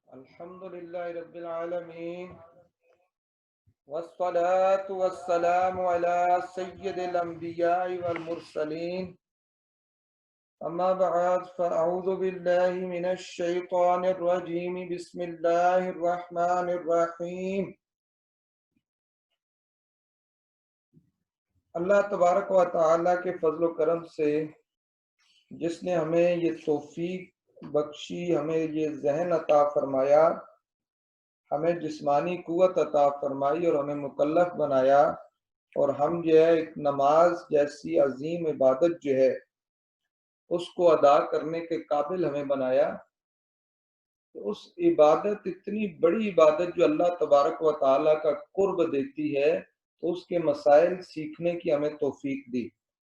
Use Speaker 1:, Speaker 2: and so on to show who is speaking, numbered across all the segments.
Speaker 1: الحمد لله رب العالمين والصلاة والسلام على سيد الأنبياء والمرسلين أما بعد فأعوذ بالله من الشيطان الرجيم بسم الله الرحمن الرحيم اللہ تبارک و تعالیٰ کے فضل و کرم سے جس نے ہمیں یہ توفیق بخشی، ہمیں یہ ذہن عطا فرمایا، ہمیں جسمانی قوت عطا فرمائی اور ہمیں مکلف بنایا، اور ہم جو ہے ایک نماز جیسی عظیم عبادت جو ہے اس کو ادا کرنے کے قابل ہمیں بنایا۔ تو اس عبادت، اتنی بڑی عبادت جو اللہ تبارک و تعالیٰ کا قرب دیتی ہے، تو اس کے مسائل سیکھنے کی ہمیں توفیق دی۔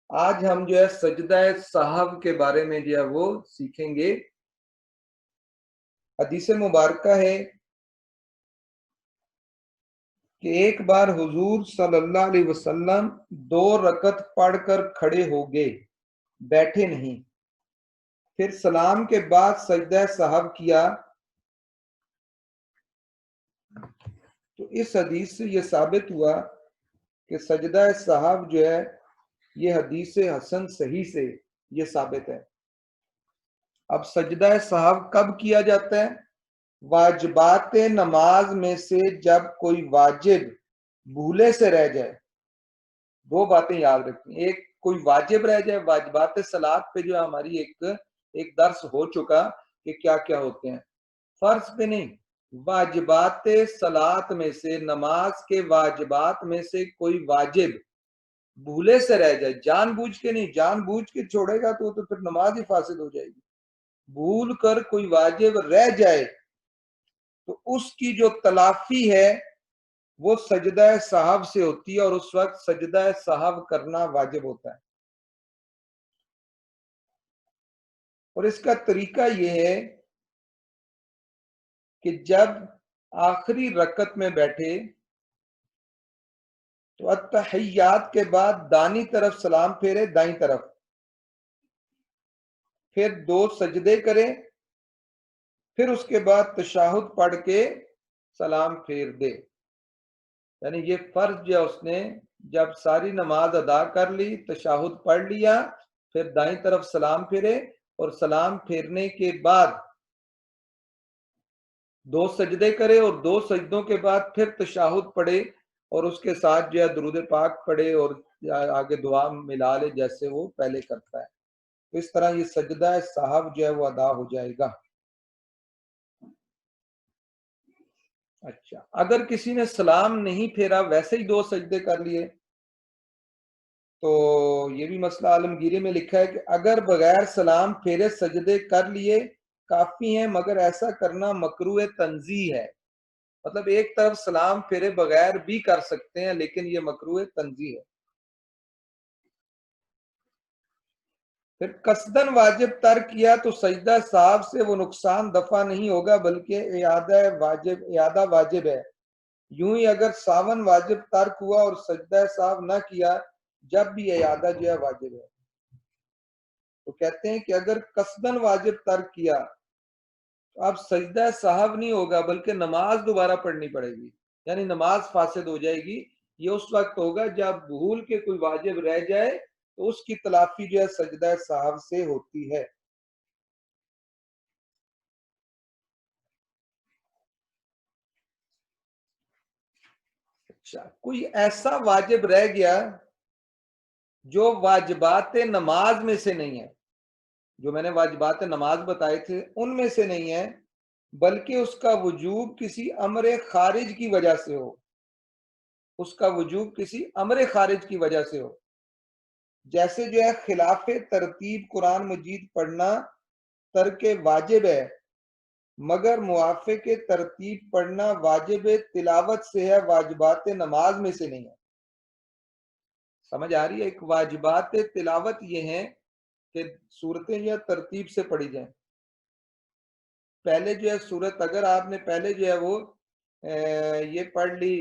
Speaker 1: آج ہم جو ہے سجدہ سہو کے بارے میں جو ہے وہ سیکھیں گے۔ حدیث مبارکہ ہے کہ ایک بار حضور صلی اللہ علیہ وسلم 2 رکعت پڑھ کر کھڑے ہو گئے، بیٹھے نہیں، پھر سلام کے بعد سجدہ سہو کیا۔ تو اس حدیث سے یہ ثابت ہوا کہ سجدہ سہو جو ہے یہ حدیث حسن صحیح سے یہ ثابت ہے۔ اب سجدہ سہو کب کیا جاتا ہے؟ واجبات نماز میں سے جب کوئی واجب بھولے سے رہ جائے۔ 2 باتیں یاد رکھیں، ایک کوئی واجب رہ جائے، واجبات صلات پہ جو ہماری ایک درس ہو چکا کہ کیا کیا ہوتے ہیں، فرض پہ نہیں، واجبات صلات میں سے، نماز کے واجبات میں سے کوئی واجب بھولے سے رہ جائے، جان بوجھ کے نہیں، جان بوجھ کے چھوڑے گا تو پھر نماز ہی فاسد ہو جائے گی۔ بھول کر کوئی واجب رہ جائے تو اس کی جو تلافی ہے وہ سجدہ سہو سے ہوتی ہے، اور اس وقت سجدہ سہو کرنا واجب ہوتا ہے۔ اور اس کا طریقہ یہ ہے کہ جب آخری رکعت میں بیٹھے تو التحیات کے بعد دانی طرف سلام پھیرے، دائیں طرف، پھر 2 سجدے کرے، پھر اس کے بعد تشہد پڑھ کے سلام پھیر دے۔ یعنی یہ فرض جو اس نے جب ساری نماز ادا کر لی، تشہد پڑھ لیا، پھر دائیں طرف سلام پھیرے، اور سلام پھیرنے کے بعد 2 سجدے کرے، اور 2 سجدوں کے بعد پھر تشہد پڑھے، اور اس کے ساتھ جو ہے درود پاک پڑھے اور آگے دعا ملا لے جیسے وہ پہلے کرتا ہے۔ تو اس طرح یہ سجدہ سہو جو ہے وہ ادا ہو جائے گا۔ اچھا، اگر کسی نے سلام نہیں پھیرا، ویسے ہی 2 سجدے کر لیے، تو یہ بھی مسئلہ عالمگیری میں لکھا ہے کہ اگر بغیر سلام پھیرے سجدے کر لیے کافی ہیں، مگر ایسا کرنا مکروہ تنزیہ ہے۔ مطلب ایک طرف سلام پھیرے بغیر بھی کر سکتے ہیں، لیکن یہ مکروہ تنزیہ ہے۔ پھر قصدن واجب ترک کیا تو سجدہ سہو سے وہ نقصان دفع نہیں ہوگا، بلکہ اعادہ واجب ہے۔ یوں ہی اگر ساون واجب ترک ہوا اور سجدہ سہو نہ کیا، جب بھی اعادہ جو ہے واجب ہے۔ تو کہتے ہیں کہ اگر قصدن واجب ترک کیا تو اب سجدہ سہو نہیں ہوگا، بلکہ نماز دوبارہ پڑھنی پڑے گی، یعنی نماز فاسد ہو جائے گی۔ یہ اس وقت ہوگا جب بھول کے کوئی واجب رہ جائے تو اس کی تلافی جو ہے سجدہ سہو سے ہوتی ہے۔ اچھا، کوئی ایسا واجب رہ گیا جو واجبات نماز میں سے نہیں ہے، جو میں نے واجبات نماز بتائے تھے ان میں سے نہیں ہے، بلکہ اس کا وجوب کسی امر خارج کی وجہ سے ہو، اس کا وجوب کسی امر خارج کی وجہ سے ہو۔ جیسے جو ہے خلاف ترتیب قرآن مجید پڑھنا ترک واجب ہے، مگر موافق ترتیب پڑھنا واجب تلاوت سے ہے، واجبات نماز میں سے نہیں ہے۔ سمجھ آ رہی ہے؟ ایک واجبات تلاوت یہ ہیں کہ صورتیں یا ترتیب سے پڑھی جائیں۔ پہلے جو ہے صورت، اگر آپ نے پہلے جو ہے وہ یہ پڑھ لی،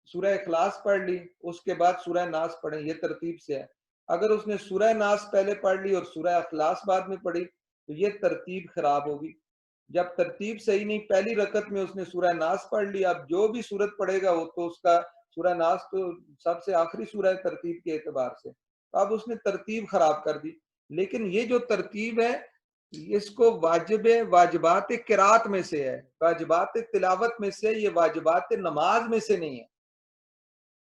Speaker 1: سورہ اخلاص پڑھ لی، اس کے بعد سورہ ناس پڑھیں، یہ ترتیب سے ہے۔ اگر اس نے سورہ ناس پہلے پڑھ لی اور سورہ اخلاص بعد میں پڑھی تو یہ ترتیب خراب ہوگی۔ جب ترتیب صحیح نہیں، پہلی رکعت میں اس نے سورہ ناس پڑھ لی، اب جو بھی سورت پڑھے گا وہ تو اس کا سورہ ناس تو سب سے آخری سورہ ہے ترتیب کے اعتبار سے، تو اب اس نے ترتیب خراب کر دی۔ لیکن یہ جو ترتیب ہے اس کو واجبات قرات میں سے ہے، واجبات تلاوت میں سے، یہ واجبات نماز میں سے نہیں ہے،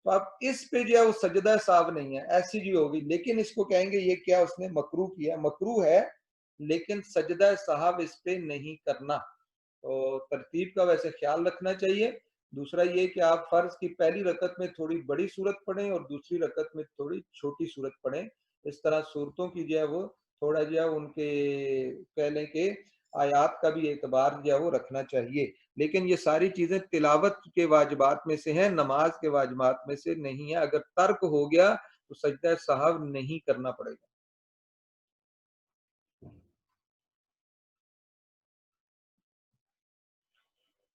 Speaker 1: تو اب اس پہ جو ہے وہ سجدہ صاحب نہیں ہے، ایسی جو ہوگی، لیکن اس کو کہیں گے یہ کیا اس نے مکروہ کیا، مکروہ ہے لیکن سجدہ صاحب اس پہ نہیں کرنا۔ تو ترتیب کا ویسے خیال رکھنا چاہیے۔ دوسرا یہ کہ آپ فرض کی پہلی رکعت میں تھوڑی بڑی صورت پڑھیں اور دوسری رکعت میں تھوڑی چھوٹی صورت پڑھیں، اس طرح صورتوں کی جو ہے وہ تھوڑا جو ہے ان کے کہہ لیں کہ آیات کا بھی اعتبار جو ہے وہ رکھنا چاہیے، لیکن یہ ساری چیزیں تلاوت کے واجبات میں سے ہیں، نماز کے واجبات میں سے نہیں ہے۔ اگر ترک ہو گیا تو سجدہ صاحب نہیں کرنا پڑے گا۔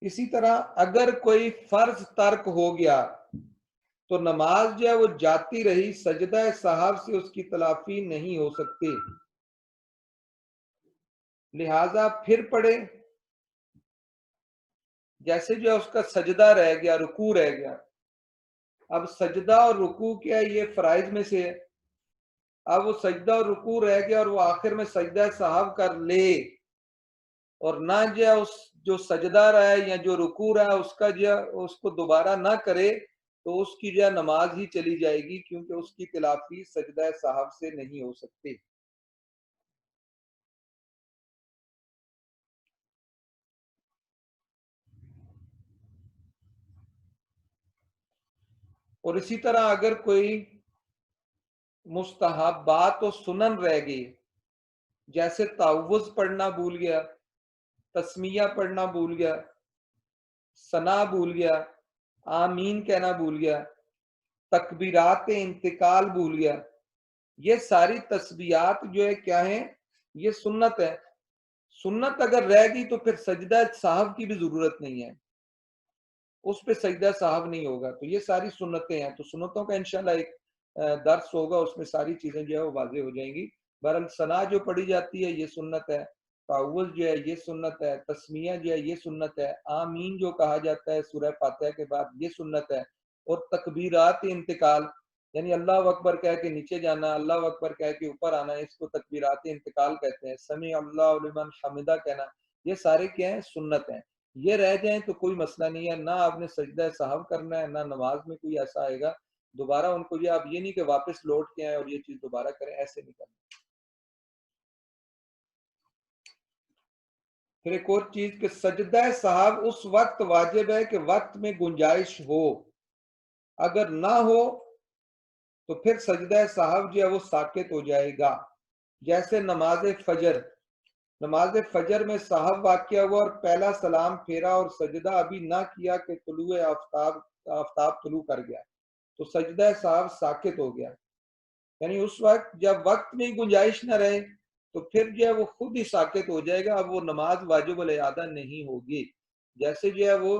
Speaker 1: اسی طرح اگر کوئی فرض ترک ہو گیا تو نماز جو ہے وہ جاتی رہی، سجدہ صاحب سے اس کی تلافی نہیں ہو سکتی، لہذا پھر پڑھے۔ جیسے جو اس کا سجدہ رہ گیا، رکوع رہ گیا، اب سجدہ اور رکوع کیا یہ فرائض میں سے ہے، اب وہ سجدہ اور رکوع رہ گیا اور وہ آخر میں سجدہ صاحب کر لے اور نہ جو سجدہ رہا ہے یا جو رکوع رہا ہے اس کا اس کو دوبارہ نہ کرے تو اس کی نماز ہی چلی جائے گی، کیونکہ اس کی تلافی سجدہ صاحب سے نہیں ہو سکتی۔ اور اسی طرح اگر کوئی مستحبات و سنن رہ گئی، جیسے تعوذ پڑھنا بھول گیا، تسمیہ پڑھنا بھول گیا، ثنا بھول گیا، آمین کہنا بھول گیا، تکبیرات انتقال بھول گیا، یہ ساری تسبیحات جو ہے کیا ہیں، یہ سنت ہے۔ سنت اگر رہ گئی تو پھر سجدہ صاحب کی بھی ضرورت نہیں ہے، اس پہ سجدہ صاحب نہیں ہوگا، تو یہ ساری سنتیں ہیں۔ تو سنتوں کا انشاءاللہ ایک درس ہوگا، اس میں ساری چیزیں جو ہے وہ واضح ہو جائیں گی۔ بہرحال ثنا جو پڑھی جاتی ہے یہ سنت ہے، تعوذ جو ہے یہ سنت ہے، تسمیہ جو ہے یہ سنت ہے، آمین جو کہا جاتا ہے سورہ فاتحہ کے بعد یہ سنت ہے، اور تکبیرات انتقال یعنی اللہ اکبر کہہ کے نیچے جانا، اللہ اکبر کہہ کے اوپر آنا، اس کو تکبیرات انتقال کہتے ہیں، سمیع اللہ لمن حمدہ کہنا، یہ سارے کیا ہیں، سنت ہیں۔ یہ رہ جائیں تو کوئی مسئلہ نہیں ہے، نہ آپ نے سجدہ صاحب کرنا ہے، نہ نماز میں کوئی ایسا آئے گا دوبارہ ان کو آپ یہ نہیں کہ واپس لوٹ کے آئیں اور یہ چیز دوبارہ کریں، ایسے نہیں کرنا۔ پھر ایک اور چیز کہ سجدہ صاحب اس وقت واجب ہے کہ وقت میں گنجائش ہو، اگر نہ ہو تو پھر سجدہ صاحب جو ہے وہ ساقط ہو جائے گا۔ جیسے نماز فجر، نماز فجر میں صاحب واقعہ ہوا اور پہلا سلام پھیرا اور سجدہ ابھی نہ کیا کہ طلوع آفتاب طلوع کر گیا، تو سجدہ صاحب ساقط ہو گیا، یعنی اس وقت جب وقت میں گنجائش نہ رہے تو پھر جو ہے وہ خود ہی ساقط ہو جائے گا، اب وہ نماز واجب الاعادہ نہیں ہوگی۔ جیسے جو ہے وہ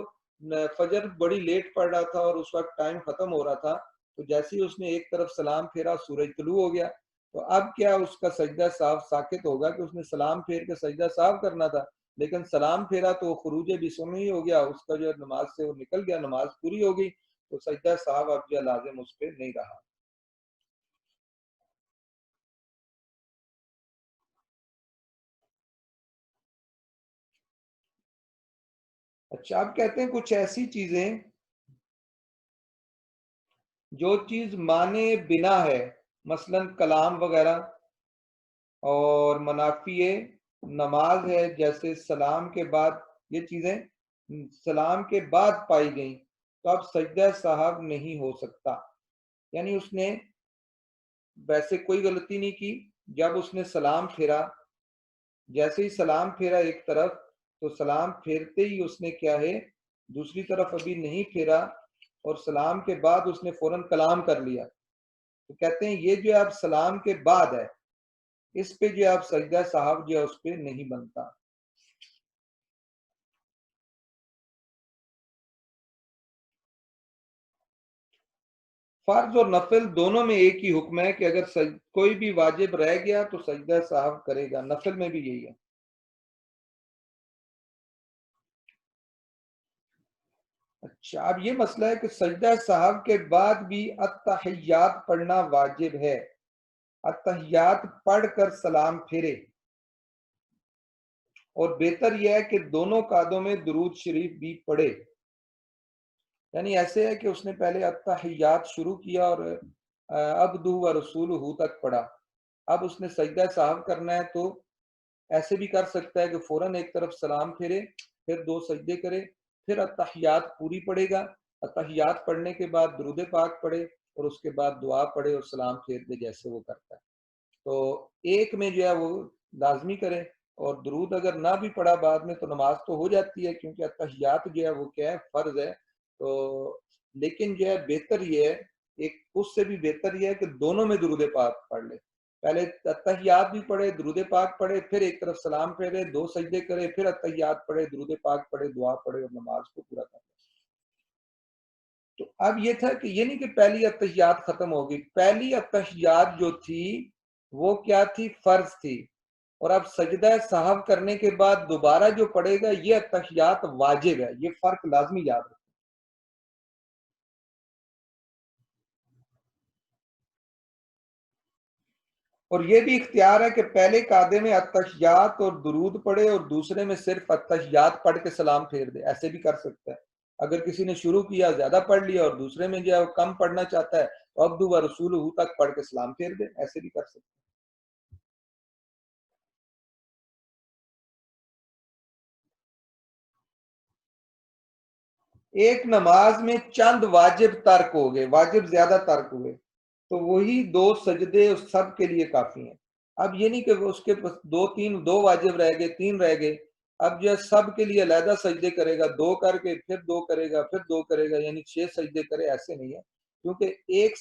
Speaker 1: فجر بڑی لیٹ پڑ رہا تھا اور اس وقت ٹائم ختم ہو رہا تھا، تو جیسے ہی اس نے ایک طرف سلام پھیرا سورج طلوع ہو گیا، تو اب کیا اس کا سجدہ صاحب ساقط ہوگا کہ اس نے سلام پھیر کے سجدہ صاحب کرنا تھا، لیکن سلام پھیرا تو وہ خروج بسم ہی ہو گیا، اس کا جو نماز سے وہ نکل گیا، نماز پوری ہو گئی، تو سجدہ صاحب اب جو لازم اس پہ نہیں رہا۔ اچھا، اب کہتے ہیں کچھ ایسی چیزیں جو چیز مانے بنا ہے، مثلا کلام وغیرہ، اور منافی نماز ہے جیسے سلام کے بعد، یہ چیزیں سلام کے بعد پائی گئیں تو اب سجدہ صاحب نہیں ہو سکتا، یعنی اس نے ویسے کوئی غلطی نہیں کی، جب اس نے سلام پھیرا، جیسے ہی سلام پھیرا ایک طرف، تو سلام پھیرتے ہی اس نے کیا ہے دوسری طرف ابھی نہیں پھیرا اور سلام کے بعد اس نے فوراً کلام کر لیا، تو کہتے ہیں یہ جو اب سلام کے بعد ہے، اس پہ جو اب سجدہ صاحب جو اس پہ نہیں بنتا۔ فرض اور نفل دونوں میں ایک ہی حکم ہے کہ اگر کوئی بھی واجب رہ گیا تو سجدہ صاحب کرے گا، نفل میں بھی یہی ہے۔ اچھا، اب یہ مسئلہ ہے کہ سجدہ صاحب کے بعد بھی التحیات پڑھنا واجب ہے، التحیات پڑھ کر سلام پھیرے، اور بہتر یہ ہے کہ دونوں قعدوں میں درود شریف بھی پڑھے۔ یعنی ایسے ہے کہ اس نے پہلے التحیات شروع کیا اور عبدہ و رسولہ تک پڑھا، اب اس نے سجدہ صاحب کرنا ہے تو ایسے بھی کر سکتا ہے کہ فوراً ایک طرف سلام پھیرے، پھر 2 سجدے کرے، پھر التحیات پوری پڑھے گا، التحیات پڑھنے کے بعد درود پاک پڑھے اور اس کے بعد دعا پڑھے اور سلام پھیر دے جیسے وہ کرتا ہے۔ تو ایک میں جو ہے وہ لازمی کرے، اور درود اگر نہ بھی پڑھا بعد میں تو نماز تو ہو جاتی ہے، کیونکہ التحیات جو ہے وہ کیا ہے، فرض ہے۔ تو لیکن جو ہے بہتر یہ ہے، ایک اس سے بھی بہتر یہ ہے کہ دونوں میں درود پاک پڑھ لے، پہلے التحیات بھی پڑھے، درود پاک پڑھے، پھر ایک طرف سلام پھیرے، 2 سجدے کرے، پھر التحیات پڑھے، درود پاک پڑھے، دعا پڑھے اور نماز کو پورا کرے۔ تو اب یہ تھا کہ یہ نہیں کہ پہلی التحیات ختم ہوگی، پہلی التحیات جو تھی وہ کیا تھی، فرض تھی، اور اب سجدہ صاحب کرنے کے بعد دوبارہ جو پڑھے گا یہ التحیات واجب ہے، یہ فرق لازمی یاد رکھیں۔ اور یہ بھی اختیار ہے کہ پہلے قعدے میں التحیات اور درود پڑھے اور دوسرے میں صرف التحیات پڑھ کے سلام پھیر دے، ایسے بھی کر سکتا ہے۔ اگر کسی نے شروع کیا زیادہ پڑھ لیا اور دوسرے میں جو ہے وہ کم پڑھنا چاہتا ہے تو عبدہ و رسولہ تک پڑھ کے سلام پھیر دے، ایسے بھی کر سکتا ہے۔ ایک نماز میں چند واجب ترک ہو گئے، واجب زیادہ ترک ہوئے تو وہی 2 سجدے اس سب کے لیے کافی ہیں۔ اب یہ نہیں کہ اس کے پاس 2 واجب رہ گئے، 3 رہ گئے، اب جو ہے سب کے لیے علیحدہ سجدے کرے گا، 2 کر کے پھر 2 کرے گا، پھر 2 کرے گا، یعنی 6 سجدے کرے، ایسے نہیں ہے، کیونکہ ایک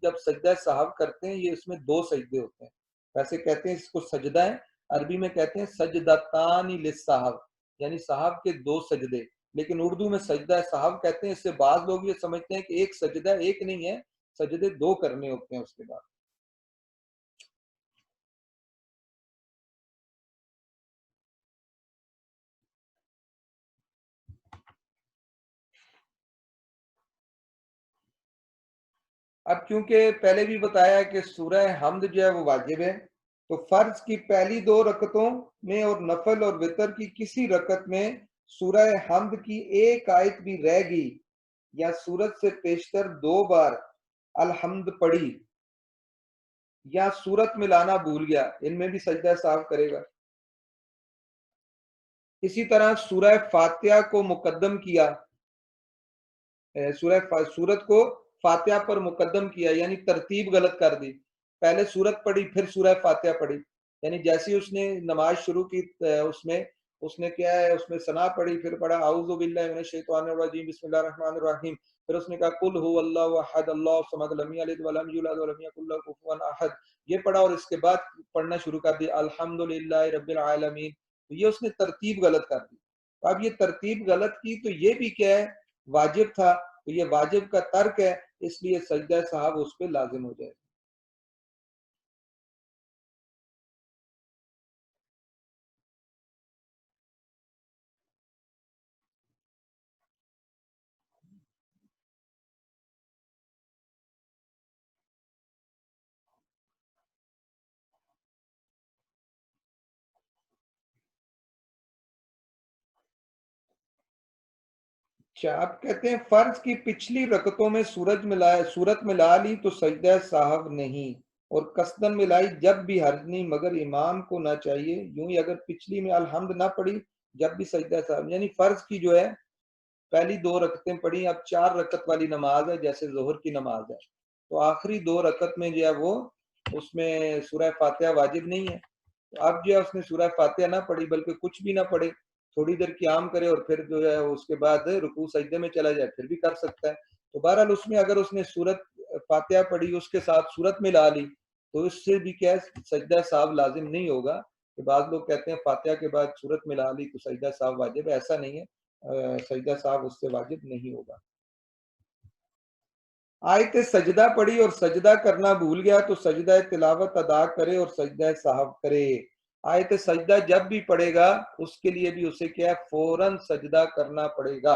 Speaker 1: جب سجدہ صاحب کرتے ہیں یہ اس میں 2 سجدے ہوتے ہیں۔ ویسے کہتے ہیں اس کو سجدہ ہے، عربی میں کہتے ہیں سجدتان للصاحب، یعنی صاحب کے 2 سجدے، لیکن اردو میں سجدہ صاحب کہتے ہیں۔ اس سے بعض لوگ یہ سمجھتے ہیں کہ ایک سجدہ، ایک نہیں ہے، سجدے 2 کرنے ہوتے ہیں اس کے بعد۔ اب چونکہ پہلے بھی بتایا کہ سورہ حمد جو ہے وہ واجب ہے، تو فرض کی پہلی 2 رکعتوں میں اور نفل اور وتر کی کسی رکعت میں سورہ حمد کی ایک آیت بھی رہ گئی یا سورت سے پیشتر 2 بار الحمد پڑھی یا سورت ملانا بھول گیا، ان میں بھی سجدہ صاحب کرے گا۔ اسی طرح سورہ فاتحہ کو مقدم کیا، سورت کو فاتحہ پر مقدم کیا، یعنی ترتیب غلط کر دی، پہلے سورت پڑھی پھر سورہ فاتحہ پڑھی، یعنی جیسی اس نے نماز شروع کی اس نے کیا ہے، اس میں ثنا پڑھی، پھر پڑھا اعوذ باللہ من الشیطان الرجیم بسم اللہ الرحمن الرحیم، پھر اس نے کہا قل هو اللہ احد اللہ الصمد لم یلد ولم یولد ولم یکن له کفوا احد، یہ پڑھا اور اس کے بعد پڑھنا شروع کر دیا الحمدللہ رب العالمین، تو یہ اس نے ترتیب غلط کر دی۔ اب یہ ترتیب غلط کی تو یہ بھی کیا ہے، واجب تھا، تو یہ واجب کا ترک ہے، اس لیے سجدہ صاحب اس پہ لازم ہو جائے۔ اچھا، اب کہتے ہیں فرض کی پچھلی رکعتوں میں سورت ملا لی تو سجدہ صاحب نہیں، اور قصدن ملائی جب بھی حرج نہیں، مگر امام کو نہ چاہیے، یوں ہی اگر پچھلی میں الحمد نہ پڑھی جب بھی سجدہ صاحب، یعنی فرض کی جو ہے پہلی 2 رکعتیں پڑھی، اب 4 رکعت والی نماز ہے جیسے ظہر کی نماز ہے، تو آخری 2 رکعت میں جو ہے وہ اس میں سورہ فاتحہ واجب نہیں ہے، تو اب جو ہے اس نے سورہ فاتحہ نہ پڑھی بلکہ کچھ بھی نہ پڑھے، تھوڑی دیر قیام کرے اور پھر جو ہے اس کے بعد رکوع سجدے میں چلا جائے، پھر بھی کر سکتا ہے۔ تو بہرحال اس میں اگر اس نے سورت فاتحہ پڑھی اس کے ساتھ سورت ملا لی تو اس سے بھی کیا سجدہ صاحب لازم نہیں ہوگا، کہ بعض لوگ کہتے ہیں فاتحہ کے بعد سورت ملا لی تو سجدہ صاحب واجب ہے، ایسا نہیں ہے، سجدہ صاحب اس سے واجب نہیں ہوگا۔ آیت سجدہ پڑھی اور سجدہ کرنا بھول گیا تو سجدہ تلاوت ادا کرے اور سجدہ صاحب کرے۔ آیت سجدہ جب بھی پڑھے گا اس کے لیے بھی اسے کیا ہے، فوراً سجدہ کرنا پڑے گا،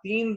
Speaker 1: 3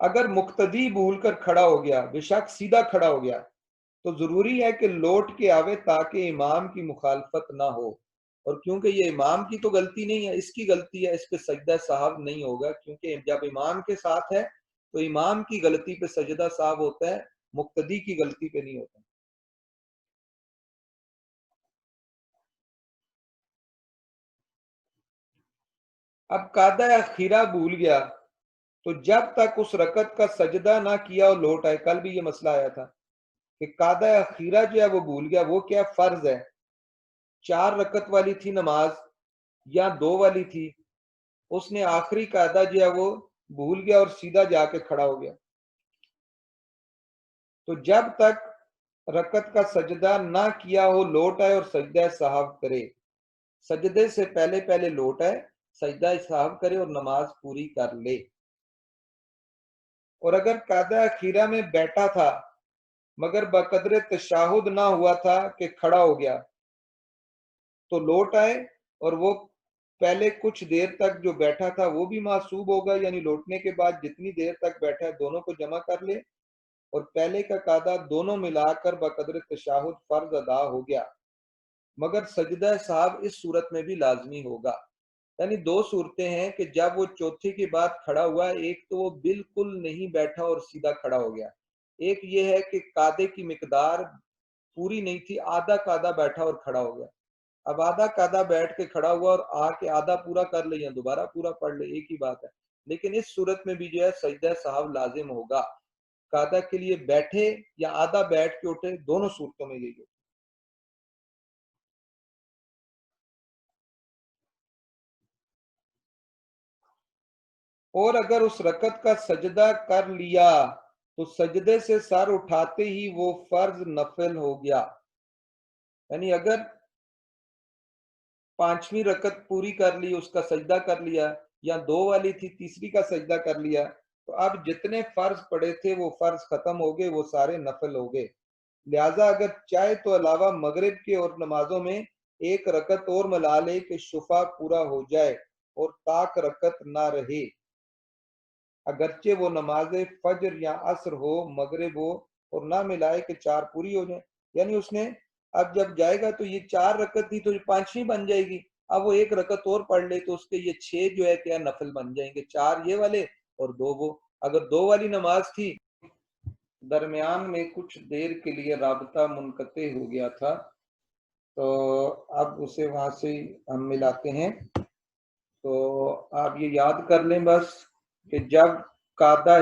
Speaker 1: اگر مقتدی بھول کر کھڑا ہو گیا, بے شک سیدھا کھڑا ہو گیا, تو ضروری ہے کہ لوٹ کے آوے تاکہ امام کی مخالفت نہ ہو. اور کیونکہ یہ امام کی تو غلطی نہیں ہے, اس کی غلطی ہے, اس پہ سجدہ صاحب نہیں ہوگا, کیونکہ جب امام کے ساتھ ہے تو امام کی غلطی پہ سجدہ صاحب ہوتا ہے, مقتدی کی غلطی پہ نہیں ہوتا. اب قاعدہ اخیرہ بھول گیا تو جب تک اس رکعت کا سجدہ نہ کیا اور لوٹ آئے, کل بھی یہ مسئلہ آیا تھا کہ قاعدہ اخیرہ جو ہے وہ بھول گیا, وہ کیا فرض ہے, 4 رکعت والی تھی نماز یا 2 والی تھی, اس نے آخری قاعدہ جو ہے وہ بھول گیا اور سیدھا جا کے کھڑا ہو گیا. تو جب تک رکعت کا سجدہ نہ کیا ہو لوٹ آئے اور سجدہ صاحب کرے, سجدے سے پہلے پہلے لوٹ آئے, سجدہ صاحب کرے اور نماز پوری کر لے. اور اگر قاعدہ اخیرہ میں بیٹھا تھا مگر بقدر تشہد نہ ہوا تھا کہ کھڑا ہو گیا, تو لوٹ آئے اور وہ پہلے کچھ دیر تک جو بیٹھا تھا وہ بھی محسوب ہوگا, یعنی لوٹنے کے بعد جتنی دیر تک بیٹھا ہے دونوں کو جمع کر لے, اور پہلے کا قاعدہ دونوں ملا کر بقدر تشہد فرض ادا ہو گیا. مگر سجدہ صاحب اس صورت میں بھی لازمی ہوگا. یعنی 2 صورتیں ہیں کہ جب وہ چوتھی کے بعد کھڑا ہوا, ایک تو وہ بالکل نہیں بیٹھا اور سیدھا کھڑا ہو گیا, ایک یہ ہے کہ قاعدے کی مقدار پوری نہیں تھی, آدھا قاعدہ بیٹھا اور کھڑا ہو گیا. اب آدھا قاعدہ بیٹھ کے کھڑا ہوا اور آ کے آدھا پورا کر لے یا دوبارہ پورا پڑھ لے, ایک ہی بات ہے. لیکن اس صورت میں بھی جو ہے سجدہ صاحب لازم ہوگا, قاعدہ کے لیے بیٹھے یا آدھا بیٹھ کے اٹھے, دونوں صورتوں میں یہی ہوگا. اور اگر اس رکعت کا سجدہ کر لیا تو سجدے سے سر اٹھاتے ہی وہ فرض نفل ہو گیا. یعنی اگر 5ویں رکعت پوری کر لی, اس کا سجدہ کر لیا, یا 2 والی تھی تیسری کا سجدہ کر لیا, تو اب جتنے فرض پڑے تھے وہ فرض ختم ہو گئے, وہ سارے نفل ہو گئے. لہذا اگر چاہے تو علاوہ مغرب کے اور نمازوں میں 1 رکعت اور ملا لے کہ شفع پورا ہو جائے اور تاک رکعت نہ رہے, اگرچہ وہ نماز فجر یا عصر ہو, مغرب ہو, اور نہ ملائے کہ 4 پوری ہو جائیں. یعنی اس نے اب جب جائے گا تو یہ 4 رکعت تھی تو 5ویں بن جائے گی, اب وہ 1 رکعت اور پڑھ لے تو اس کے یہ 6 جو ہے کیا نفل بن جائیں گے, 4 یہ والے اور 2 وہ. اگر 2 والی نماز تھی, درمیان میں کچھ دیر کے لیے رابطہ منقطع ہو گیا تھا, تو اب اسے وہاں سے ہم ملاتے ہیں. تو آپ یہ یاد کر لیں بس کہ جب قاعدہ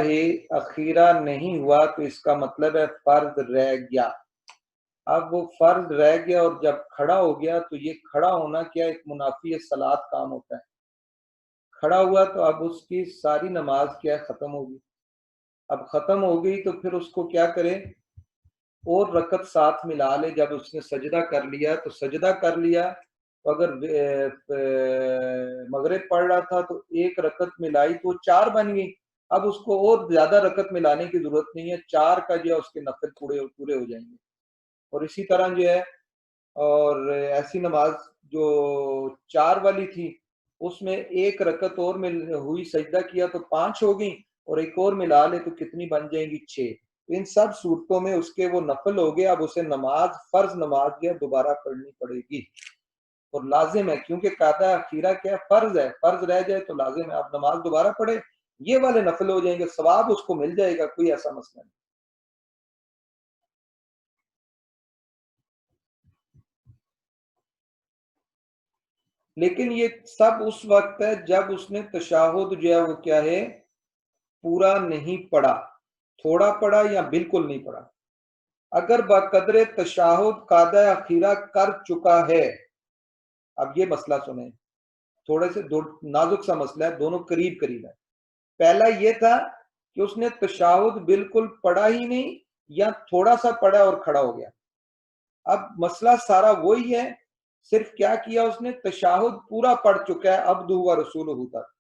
Speaker 1: اخیرہ نہیں ہوا تو اس کا مطلب ہے فرض رہ گیا. اب وہ فرض رہ گیا اور جب کھڑا ہو گیا تو یہ کھڑا ہونا کیا ایک منافی صلاۃ کام ہوتا ہے. کھڑا ہوا تو اب اس کی ساری نماز کیا ختم ہوگی. اب ختم ہو گئی تو پھر اس کو کیا کرے, اور رکعت ساتھ ملا لے. جب اس نے سجدہ کر لیا تو سجدہ کر لیا, تو اگر مغرب پڑھ رہا تھا تو 1 رکعت ملائی تو 4 بن گئی. اب اس کو اور زیادہ رکعت ملانے کی ضرورت نہیں ہے, 4 کا جو ہے اس کے نفل پورے ہو جائیں گے. اور اسی طرح جو ہے, اور ایسی نماز جو 4 والی تھی اس میں 1 رکعت اور ہوئی, سجدہ کیا تو 5 ہو گئی, اور ایک اور ملا لے تو کتنی بن جائیں گی, 6. ان سب صورتوں میں اس کے وہ نفل ہو گیا. اب اسے نماز فرض نماز جو ہے دوبارہ پڑھنی پڑے گی, اور لازم ہے, کیونکہ قاعدہ اخیرہ کیا فرض ہے, فرض رہ جائے تو لازم ہے. آپ نماز دوبارہ پڑھے, یہ والے نفل ہو جائیں گے, ثواب اس کو مل جائے گا, کوئی ایسا مسئلہ نہیں. لیکن یہ سب اس وقت ہے جب اس نے تشہد جو ہے وہ کیا ہے, پورا نہیں پڑھا, تھوڑا پڑھا یا بالکل نہیں پڑھا. اگر بقدر تشہد قاعدہ اخیرہ کر چکا ہے, اب یہ مسئلہ سنیں, تھوڑے سے نازک سا مسئلہ ہے, دونوں قریب قریب ہے. پہلا یہ تھا کہ اس نے تشہد بالکل پڑھا ہی نہیں یا تھوڑا سا پڑھا اور کھڑا ہو گیا. اب مسئلہ سارا وہی ہے, صرف کیا کیا اس نے, تشہد پورا پڑھ چکا ہے, عبدہ و رسولہ تک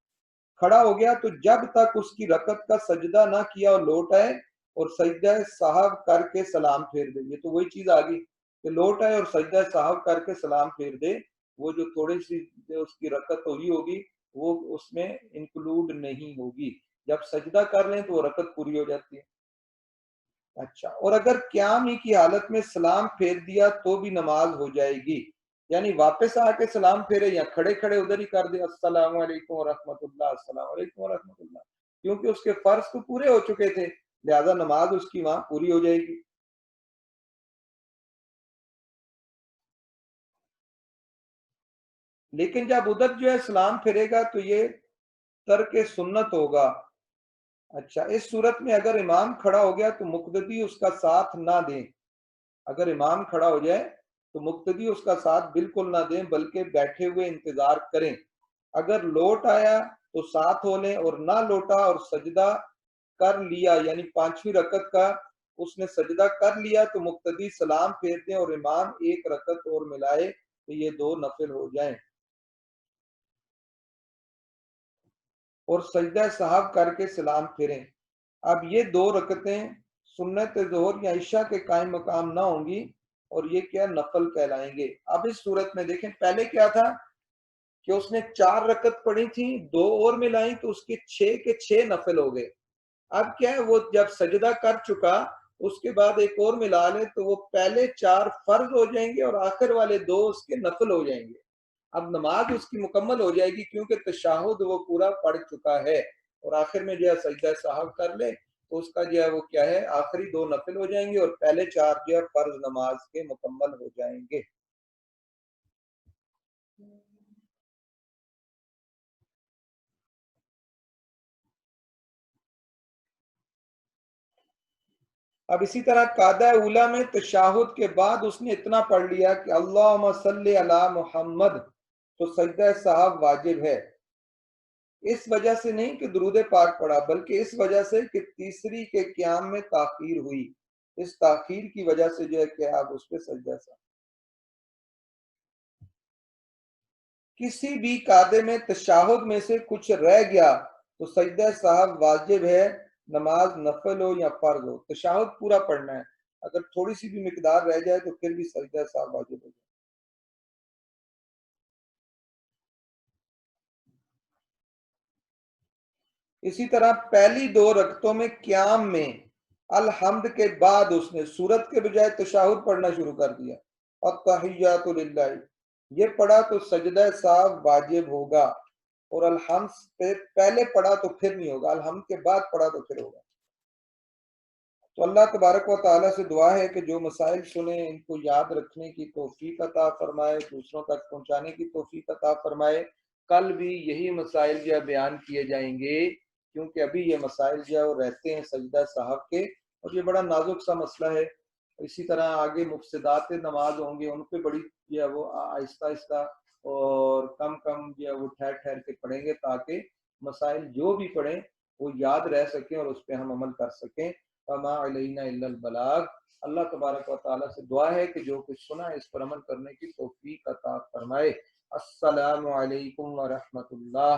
Speaker 1: کھڑا ہو گیا, تو جب تک اس کی رکعت کا سجدہ نہ کیا اور لوٹ آئے اور سجدہ صاحب کر کے سلام پھیر دے. یہ تو وہی چیز آ گئی کہ لوٹ آئے اور سجدہ سہو کر کے سلام پھیر دے، وہ جو تھوڑی سی اس کی رکعت ہوئی ہوگی وہ اس میں انکلوڈ نہیں ہوگی، جب سجدہ کر لیں تو وہ رکعت پوری ہو جاتی ہے۔ اچھا، اور اگر قیام ہی کی حالت میں سلام پھیر دیا تو بھی نماز ہو جائے گی، یعنی واپس آ کے سلام پھیرے یا کھڑے کھڑے ادھر ہی کر دے السلام علیکم ورحمۃ اللہ، السلام علیکم ورحمۃ اللہ، کیونکہ اس کے فرض تو پورے ہو چکے تھے، لہذا نماز اس کی وہاں پوری ہو جائے گی۔ لیکن جب ادھر جو ہے سلام پھرے گا تو یہ ترک سنت ہوگا۔ اچھا، اس صورت میں اگر امام کھڑا ہو گیا تو مقتدی اس کا ساتھ نہ دیں، اگر امام کھڑا ہو جائے تو مقتدی اس کا ساتھ بالکل نہ دیں بلکہ بیٹھے ہوئے انتظار کریں، اگر لوٹ آیا تو ساتھ ہو لیں، اور نہ لوٹا اور سجدہ کر لیا یعنی پانچویں رکعت کا اس نے سجدہ کر لیا تو مقتدی سلام پھیر دیں اور امام ایک رکعت اور ملائے تو یہ دو نفل ہو جائیں، اور سجدہ صاحب کر کے سلام پھریں۔ اب یہ دو رکعتیں سنت ظہر یا عشاء کے قائم مقام نہ ہوں گی اور یہ کیا نفل کہلائیں گے۔ اب اس صورت میں دیکھیں پہلے کیا تھا کہ اس نے 4 رکعت پڑھی تھی، 2 اور ملائیں تو اس کے 6 کے 6 نفل ہو گئے۔ اب کیا ہے وہ جب سجدہ کر چکا اس کے بعد ایک اور ملا لے تو وہ پہلے 4 فرض ہو جائیں گے اور آخر والے 2 اس کے نفل ہو جائیں گے۔ اب نماز اس کی مکمل ہو جائے گی کیونکہ تشہد وہ پورا پڑھ چکا ہے، اور آخر میں جو ہے سجدہ صاحب کر لے تو اس کا جو ہے وہ کیا ہے آخری 2 نفل ہو جائیں گے اور پہلے 4 جو ہے فرض نماز کے مکمل ہو جائیں گے۔ اب اسی طرح قاعدہ اولا میں تشہد کے بعد اس نے اتنا پڑھ لیا کہ اللہم صلی علی محمد، تو سجدہ صاحب واجب ہے، اس وجہ سے نہیں کہ درود پاک پڑھا بلکہ اس وجہ سے کہ تیسری کے قیام میں تاخیر ہوئی، اس تاخیر کی وجہ سے جو ہے کہ آپ اس پہ سجدہ صاحب۔ کسی بھی قاعدے میں تشہد میں سے کچھ رہ گیا تو سجدہ صاحب واجب ہے، نماز نفل ہو یا فرض ہو، تشہد پورا پڑھنا ہے، اگر تھوڑی سی بھی مقدار رہ جائے تو پھر بھی سجدہ صاحب واجب ہو جائے۔ اسی طرح پہلی 2 رکعتوں میں قیام میں الحمد کے بعد اس نے سورت کے بجائے تشہد پڑھنا شروع کر دیا، التحیات للہ یہ پڑھا تو سجدہ صاحب واجب ہوگا، اور الحمد پہ پہلے پڑھا تو پھر نہیں ہوگا، الحمد کے بعد پڑھا تو پھر ہوگا۔ تو اللہ تبارک و تعالیٰ سے دعا ہے کہ جو مسائل سنیں ان کو یاد رکھنے کی توفیق عطا فرمائے، دوسروں تک پہنچانے کی توفیق عطا فرمائے۔ کل بھی یہی مسائل جو بیان کیے جائیں گے کیونکہ ابھی یہ مسائل جو ہے وہ رہتے ہیں سجدہ صاحب کے، اور یہ بڑا نازک سا مسئلہ ہے۔ اسی طرح آگے مفسدات نماز ہوں گے، ان پہ بڑی جو ہے وہ آہستہ آہستہ اور کم کم جو ہے وہ ٹھہر ٹھہر کے پڑھیں گے تاکہ مسائل جو بھی پڑھیں وہ یاد رہ سکیں اور اس پہ ہم عمل کر سکیں۔ وما علینا الا البلاغ۔ اللہ تبارک و تعالیٰ سے دعا ہے کہ جو کچھ سنا ہے اس پر عمل کرنے کی توفیق عطا فرمائے۔ السلام علیکم ورحمۃ اللہ۔